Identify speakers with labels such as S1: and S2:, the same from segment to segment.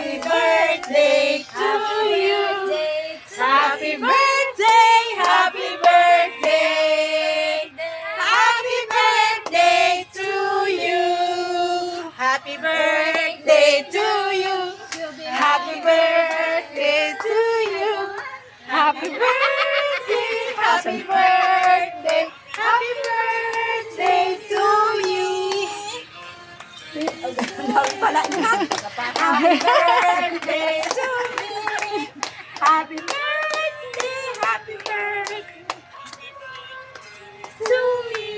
S1: Happy birthday to you. Happy birthday, happy birthday. Happy birthday to you. Happy birthday to you. Happy birthday to you. Happy birthday, happy birthday. Happy birthday to you. Happy birthday to me. Happy birthday, happy birthday to me.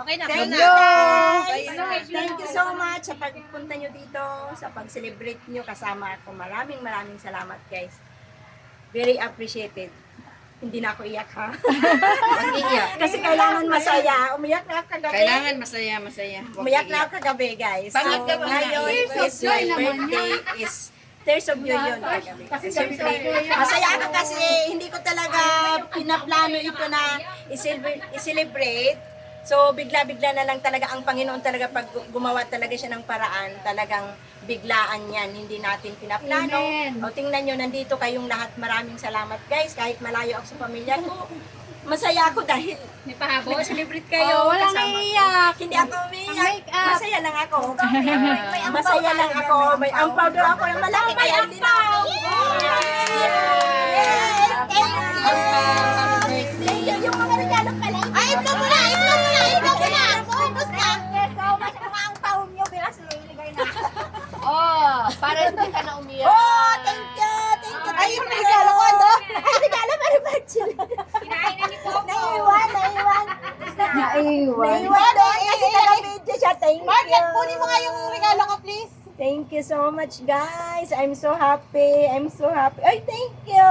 S2: Okay na.
S1: Guys, thank you so much sa pagpunta nyo dito, sa pag-celebrate nyo kasama ako. Maraming salamat guys. Very appreciated. Hindi na ako iyak ha.
S2: Mag-iyak.
S1: Kasi kailangan masaya. Umiyak na ako kagabi.
S2: Kailangan masaya.
S1: Umiyak na ako kagabi guys.
S2: Pangit ka ba?
S1: Ngayon is my birthday is Tears of Joy yun kagabi. Kasi syempre, masaya ako kasi hindi ko talaga pinaplano ito na i-celebrate. So, bigla-bigla na lang talaga ang Panginoon talaga pag gumawa talaga siya ng paraan, talagang biglaan yan, hindi natin pinaplano. O, tingnan nyo, nandito kayong lahat. Maraming salamat guys, kahit malayo ako sa pamilya ko. Masaya ako dahil
S2: May pahabol?
S1: nag-celebrate kayo.
S3: walang
S1: kasama ko.
S3: iiyak.
S1: Hindi ako umiiyak.
S3: Make-up.
S1: Masaya lang ako. Masaya lang ako. May ampaw daw ako ng malaki. Kaya hindi na ako. Thank you. Yung mga regalo pala.
S3: Ay, ito mo na! Ubus na! Mga ang taon nyo, bilas iligay na.
S2: Oh, para hindi ka na umiyak.
S1: Oh, thank you. Ay, yung regalo ko ano? Ay, regalo pa rin ba sila?
S3: Kinain na ni Coco.
S1: Naiwan. Naiwan doon kasi naka-video siya. Thank you.
S3: Kunin mo nga yung regalo ko, please.
S1: Thank you so much, guys. I'm so happy. Ay, thank you.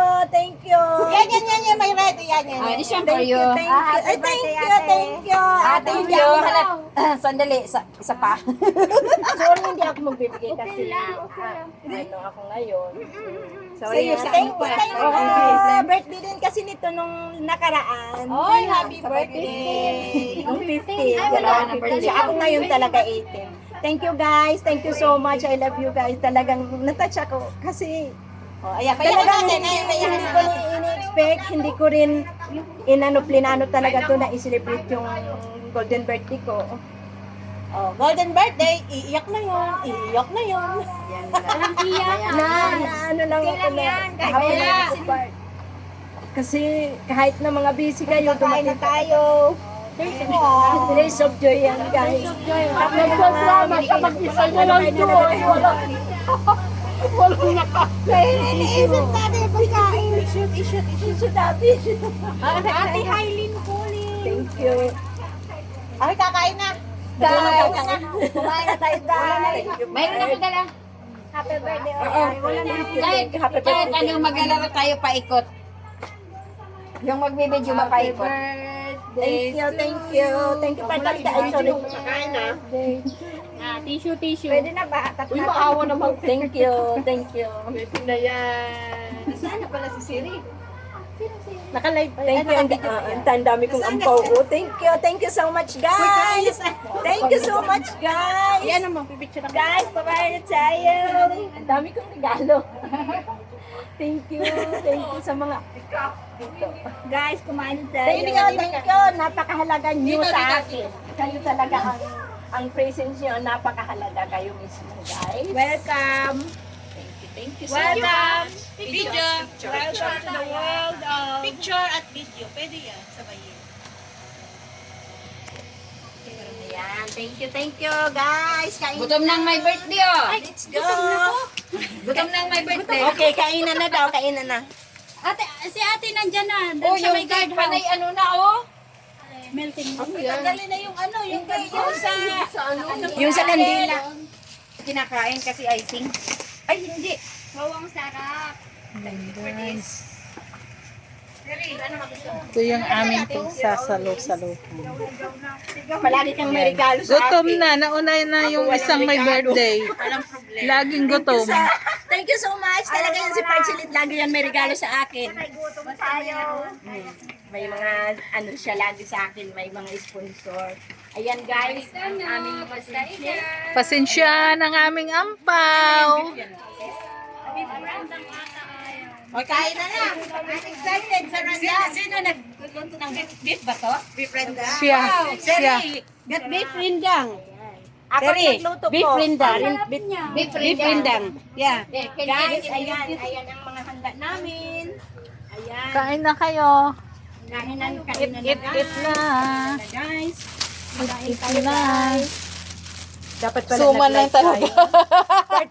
S3: Yan, may red. Yan.
S2: This one for
S1: Thank
S2: you.
S1: you. Ay, thank you. Ate,
S2: Thank
S1: hindi
S2: you.
S1: ako malap-
S2: Sandali, isa pa.
S1: Sorry, hindi ako magbibigay kasi ano ako ngayon. So, yan. Thank you. Birthday din kasi nito nung nakaraan.
S3: Oy, happy
S1: Sa
S3: birthday.
S1: Nung 15. Dalawang 15. So, ako ngayon talaga 18. Thank you guys. Thank you so much. I love you guys. Talagang natouch ako kasi talagang hindi ko ini-expect, hindi ko rin plinano talaga to na i-celebrate yung golden birthday ko.
S3: Oh, golden birthday. Iiyak na yun. Walang iyak.
S1: Na ano lang ako na happy na ako part. Kasi kahit na mga busy kayo, dumating tayo. Days of joy yan, guys. Nagsadrama siya mag-isa niya lang joy. Walang
S3: Iniisip natin yung pagkain.
S1: i-shoot natin.
S3: Ate Hailin Puli.
S1: Thank you.
S3: Okay, kakain na.
S1: Kumain na tayo, guys.
S2: Mayroon na dala.
S3: Happy birthday.
S2: Kahit
S1: Happy
S2: anong
S1: birthday.
S2: maglalaro tayo paikot. Yung magbibideo mapaikot.
S1: Thank you. Thank you, Pagkat. Ay, sorry.
S3: Tissue.
S1: Pwede na ba? Uy, maawa naman. Thank you.
S2: Pwede na yan.
S3: Saan na pala si Siri?
S1: Naka-live. Thank you. Ang dami kong ampaw ko. Thank you so much, guys. Thank you so much, guys.
S3: Yan naman, pipicture na.
S1: Guys, bye-bye na tayo. Ang dami kong regalo. Thank you sa mga...
S3: Guys, kumain tayo.
S1: Thank you. Napakahalaga niyo sa akin. Kayo talaga ang presence niyo. Napakahalaga kayo mismo, guys.
S3: Welcome.
S2: Thank you.
S3: Welcome.
S4: Video.
S3: Welcome to the world of...
S4: Picture at video. Pwede yan. Sabayin.
S1: Ayan. Thank you, guys. Kain
S2: Gutom nang may birthday oh.
S1: Let's go.
S2: Gutom nang may birthday.
S1: Okay, kainan na daw. Kainan na.
S3: Si ate nandyan na.
S2: Oh,
S3: Doon sa
S2: yung
S3: may guard
S2: cake panay
S3: house.
S2: ano na oh.
S3: Melting.
S4: Tanggalin na yung ano, yung
S1: Yung sa kandila.
S2: Kinakain kasi icing. Ay, hindi.
S3: Bawang sarap.
S5: Ito yung aming pagsasalo-salo.
S1: Palagi kang may regalo sa
S5: Gutom
S1: akin.
S5: na, nauna na yung isang may birthday. Laging gutom.
S1: Thank you so much. Talaga yan si Parchilit. Lagi yan may regalo sa akin.
S3: Gutom tayo.
S1: May mga ano siya lagi sa akin. May mga sponsor. Ayan guys, ang aming pasensya.
S5: Pasensya ng aming ampaw.
S1: O, kain na lang. I'm excited sa Ramadan.
S2: Sino nagluto ng beef ba to?
S1: Beef rendang.
S5: Siya. Siya.
S3: Gat beef rindang.
S1: Ako nagluto
S3: Beef
S1: po.
S3: rindang.
S1: Beef
S3: Beef rindang. Yeah.
S1: Guys, ayan ang mga handa namin. Ayan.
S5: Kain na kayo.
S1: Kain na guys.
S5: It na.
S1: Guys.
S5: It na.
S1: Dapat pala
S5: Suman lang talaga.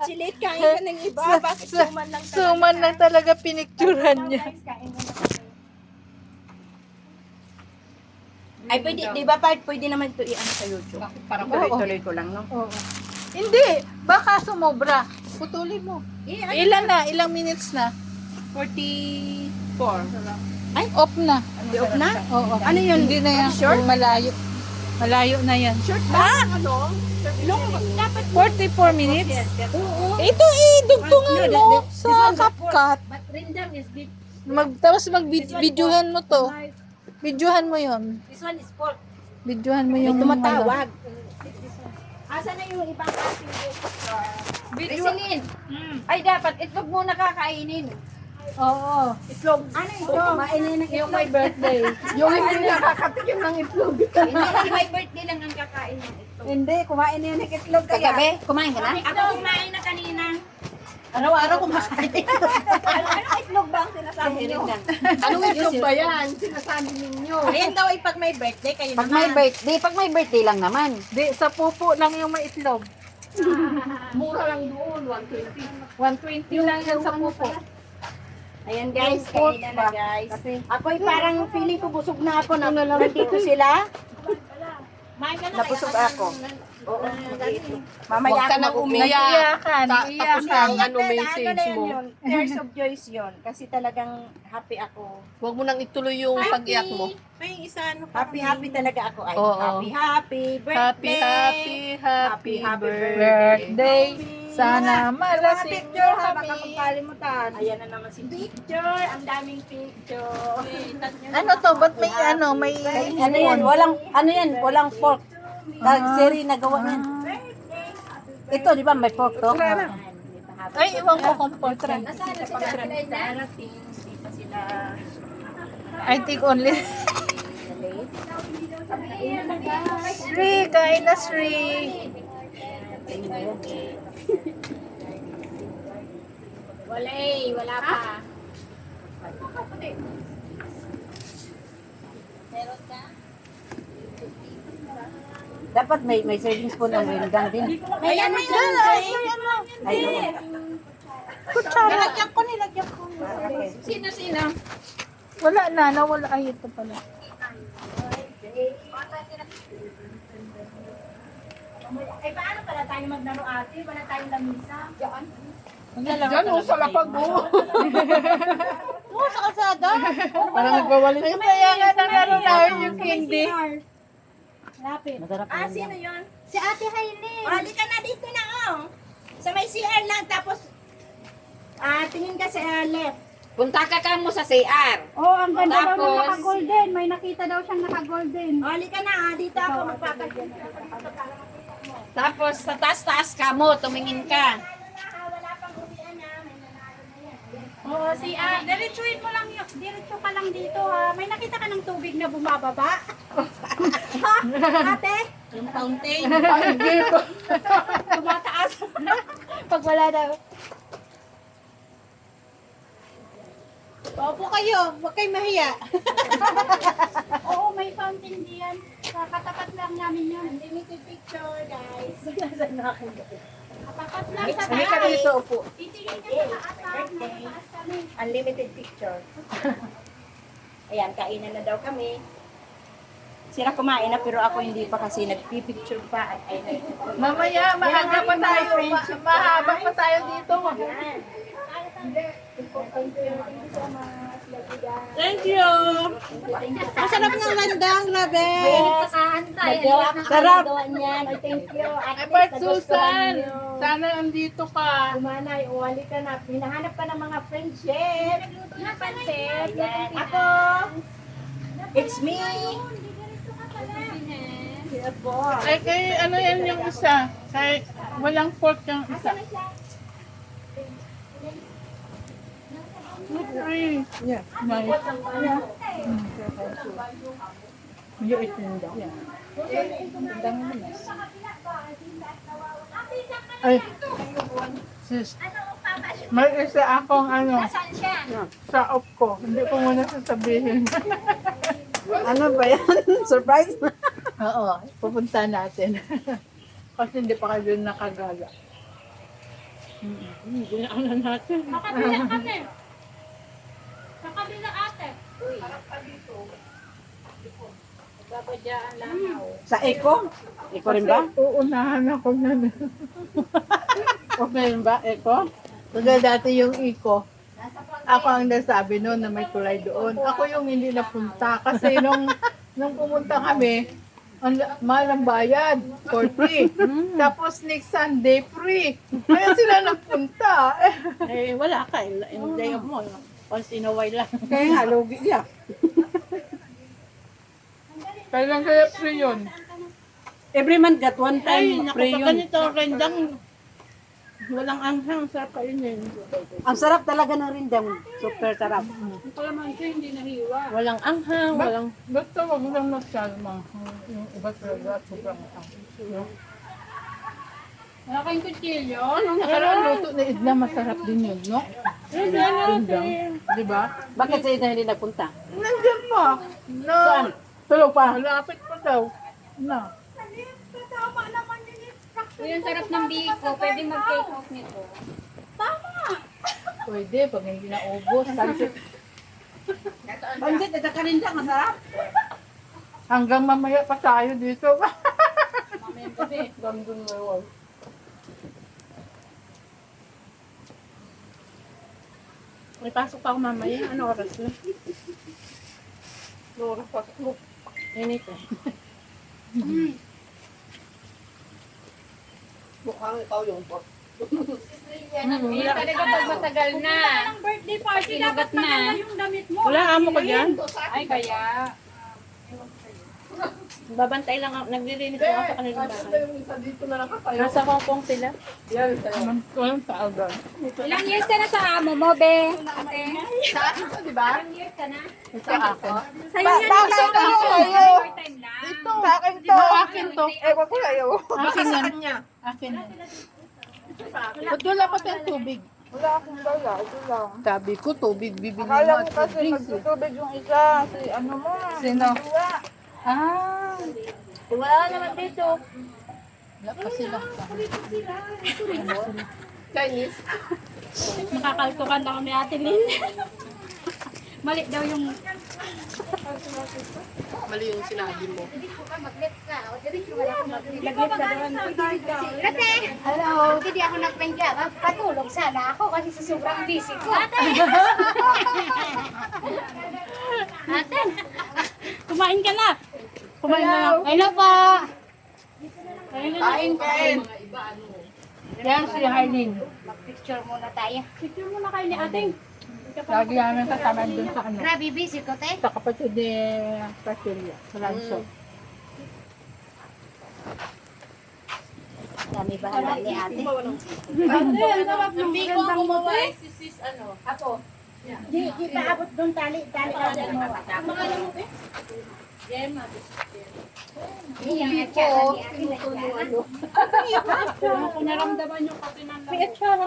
S1: Chile, kain ka ng iba. Bakit suman lang talaga?
S5: Suman lang talaga pinicturan niya.
S1: Guys, kain na lang. Ay, pwede, di ba pwede naman ito i-ano sa YouTube? Parang tuloy-tuloy ko lang, no?
S5: Oo. Hindi. Baka sumobra. Putulin mo. Ilan na? Ilang minutes na?
S1: 44.
S5: Ay, off na.
S1: Di off na?
S5: Oo.
S1: Ano yun?
S5: Hindi na yan.
S1: Short?
S5: Malayo. Malayo na yan.
S1: Short ba? Ano? Long, dapat
S5: 44 minutes?
S1: Oo.
S5: Ito idugtungan mo sa CapCut.
S3: But rindang is beef.
S5: Tapos mag-videohan mo to. Videohan mo yon.
S3: This one is pork.
S5: Videohan mo
S1: May
S5: yung
S1: tumatawag. Asa na yung ibang klaseng
S3: Resilin. Ay, dapat itlog muna kakainin.
S5: Oo.
S1: itlog? Ano ito? Kumainin ng
S5: Yung my birthday.
S1: Yung hindi nakakatikim ng itlog.
S3: Hindi, si my birthday lang ang kakain ng itlog.
S1: Hindi, kumain na yun ng itlog kaya.
S3: Kagabi, kumain ka na?
S1: Ako kumain na kanina. Araw-araw kumakain. Anong itlog ba ang sinasabi niyo?
S3: Anong itlog ba yan?
S1: Ayan daw ay pag may birthday kayo
S3: Pag may birthday lang naman.
S5: Di, sa pupo lang yung may itlog.
S3: Mura lang doon, 120.
S5: 120 lang yan sa pupo.
S1: Ayan guys, kain na guys. Ako'y parang feeling ko busog na ako na nandito sila. Napusog ako. Oo. Mamaya ako mag-umiyak.
S5: Iyakan. Iyakan.
S1: Ano message mo? Tears of joy yun. Kasi talagang happy ako.
S6: Huwag mo nang ituloy yung pag-iyak mo.
S4: May isa ano
S1: Happy talaga ako. Ay,
S5: Oo.
S1: happy birthday.
S5: Happy
S1: Happy
S5: birthday. Sana
S1: Mga
S5: malasing
S1: picture ha,
S5: kami.
S1: baka magkalimutan. Ayan na naman si picture. Ang daming picture.
S5: Ano to? Ba't may may
S3: Ano yan? Walang pork. Seri na gawa niyan. Ito, di ba may pork to?
S5: Ay, iwan ko kung portrait.
S1: Darating. Hindi pa sila.
S5: I think only. Sri, kain na Sri.
S3: Wala pa.
S2: Dapat may serving spoon ng rindang din.
S1: Ayan na yun.
S2: Ay,
S1: Nilagyan ko.
S3: Sino?
S5: Wala na, nawala. Ay, ito pala.
S1: Ay, paano pala tayo maglaro ate? Wala tayong lamisa. Diyan.
S5: Diyan, sa lapag mo.
S1: Oo, sa kalsada.
S5: Parang nagbawalis. Ay, kaya nga nalaro namin yung candy.
S1: Lapit.
S2: masarap
S1: Ah,
S2: yan.
S1: sino yun?
S3: Si Ate Hailey.
S1: Oh, di ka na dito na, oh. Sa may CR lang, tapos, tingin ka sa left.
S2: Punta ka mo sa CR.
S3: Oh, ang ganda daw
S2: Tapos-
S3: ng naka-golden. May nakita daw siyang naka-golden.
S1: Oh, di ka na, dito ako magpapagyan.
S2: Tapos sa taas-taas ka mo, tumingin ka.
S1: Wala pang uwian na, may nanalo na yan.
S3: Oo, diretsuin mo lang yun. Diretso ka lang dito ha. May nakita ka ng tubig na bumababa? Ha? Ate?
S1: Yung fountain.
S3: Tumataas. Pag wala daw.
S4: Opo kayo, huwag kayo mahiya.
S3: Oo, may fountain diyan. Katapat lang namin yan.
S1: Unlimited picture, guys.
S3: Katapat lang sa
S5: Halika
S3: taas.
S5: dito, upo.
S3: Titingin ka sa taas ha. Mataas kami.
S1: Unlimited picture. Ayan, kainan na daw kami. Sila kumain na, pero ako hindi pa kasi nagpipicture pa.
S5: Mamaya, maaga pa tayo. Mahaba pa tayo dito.
S4: Thank you. Masarap ng landang, grabe.
S1: Sarap! Niyan. Ay, thank you.
S5: Ay, Bart Susan. Sana andito ka.
S1: Kumanay, uwali ka na. Hinahanap ka ng mga friendship. Ayan. Ako. It's me.
S5: Ay, kay ano yan yung isa? Kay walang pork yung isa. Ay, yeah. Nice. Yung itinda. Ay, sis. May isa akong ano, sa off ko. Hindi ko muna sasabihin.
S2: Ano ba yan? Surprise?
S5: Oo, pupunta natin. Kasi hindi pa kayo nakagala. Hindi na ano natin.
S3: Makabila kami. Sa kabila ate.
S2: Sa Eco? Eco rin ba?
S5: Uunahan ako na. Okay rin ba, Eko? Kasi dati yung Iko, ako ang nasabi noon na may tulay doon. Ako yung hindi napunta kasi nung pumunta kami, mahal ang bayad, 40. Tapos next Sunday, free. Kaya sila nagpunta.
S6: Eh, wala ka. Hindi mo. Once in a while lang.
S2: Kaya nga, lugi niya.
S5: Kailan kaya free yun?
S2: Every month got one
S6: Ay,
S2: time
S6: naku,
S2: free
S6: pag
S2: yun.
S6: ganito, rendang. Walang anghang, sarap kainin.
S2: Ang sarap talaga ng rindang. Super sarap.
S6: Walang anghang, walang...
S5: Basta wag lang magsalma. Yung iba talaga, sobrang
S3: Wala kayong kutsilyo?
S5: Pero ang luto ni Idna, masarap din yun, no? Rindang. Di ba?
S2: Bakit sa ito hindi nagpunta?
S5: Nandiyan pa. No.
S2: Saan? Tulog pa.
S5: Malapit pa daw. Na.
S3: Tama naman yung instruction.
S4: Yung sarap ng biko, pwede mag-take off nito.
S5: Pwede, pag hindi naubos.
S2: Pansit, ito ka rin dyan, masarap.
S5: Hanggang mamaya pa tayo dito. Hanggang dun na yun.
S6: May pasok pa ako mamaya. Ano oras na? Ano oras pasok mo? Init eh.
S2: Mukhang ikaw yung pork.
S4: Hindi talaga pag matagal na.
S3: Ang birthday party,
S4: Sinugat
S3: dapat maganda
S4: na.
S3: yung damit mo.
S6: Wala amo ko dyan.
S4: Ay, kaya.
S6: Babantay lang ako. Naglilinis ako sa kanilang bahay. Nasa Hong Kong sila.
S5: Walang tao doon.
S4: Ilang years ka na sa amo mo, be? Ate?
S5: Sa akin to, di ba?
S4: Ilang years ka na?
S5: Sa akin.
S4: Sa'yo yan.
S5: Bakit
S4: Ito,
S5: kayo?
S4: part time lang.
S5: Ito. Sa akin to. Akin to. Ewan ko kayo. Akin yan. Akin yan. Ba't wala pa tayong tubig?
S7: Wala akong dala, ito lang.
S5: Sabi ko, tubig bibili mo
S7: Akala
S5: at
S7: ko kasi
S5: drinks.
S7: magtutubig yung isa, si ano mo.
S5: Sino?
S7: Wala.
S5: Ah.
S4: Wala naman dito.
S5: Wala pa sila.
S3: Makakaltukan ako ni Ate Lynn. Mali daw yung...
S6: Mali yung sinabi mo.
S8: Ate, hello. Hindi ako nagpengga. Patulog sana ako kasi sa sobrang busy ko. Ate!
S3: Ate! Kumain ka na! Kumain na lang.
S8: Hello po.
S2: Kain. Yan si Harlin.
S8: Picture muna tayo.
S3: Picture mo na kayo ni Ate.
S5: Lagi namin kasama doon sa ano.
S8: Grabe, busy ko, te.
S5: Sa kapatid ni Pasilya, sa Rancho.
S8: Dami bahala ni ate.
S3: Ate, ang sarap ng rindang mo, te.
S8: Di paabot doon tali ka dyan mo. Yung atsara ni ate.
S3: Kung naramdaman yung kape ng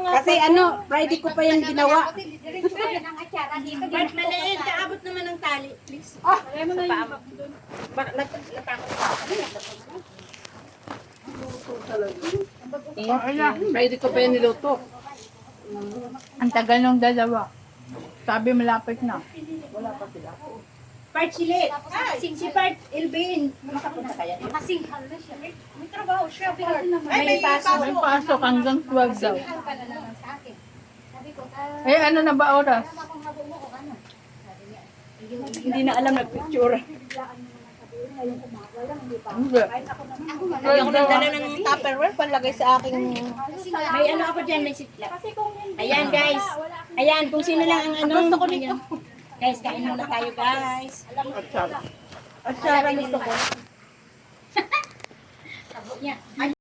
S2: Kasi ano, Friday ko pa yan ginawa.
S8: Diretso yan ang atsara dito.
S1: Part maliit, kaabot naman ng tali, please.
S6: Friday ko pa yan niluto.
S5: Ang tagal ng dalawa. Sabi malapit na.
S1: Part Silit. Si Part Elvin.
S8: Makasinghal na siya. May trabaho siya.
S1: May pasok.
S5: May pasok hanggang 12 daw.
S8: Ka na naman sa akin. Sabi ko,
S5: Eh ano na ba oras?
S8: kung habo mo ko ano.
S1: Hindi na alam na picture.
S5: Hindi.
S2: Hindi ako nagdala ng Tupperware palagay sa aking...
S1: May ano ako dyan, may sitla. Ayan guys. Ayan, kung sino lang ang ano. Gusto ko nito. Guys, kain muna tayo guys.
S5: At Sarah gusto ko.
S8: niya.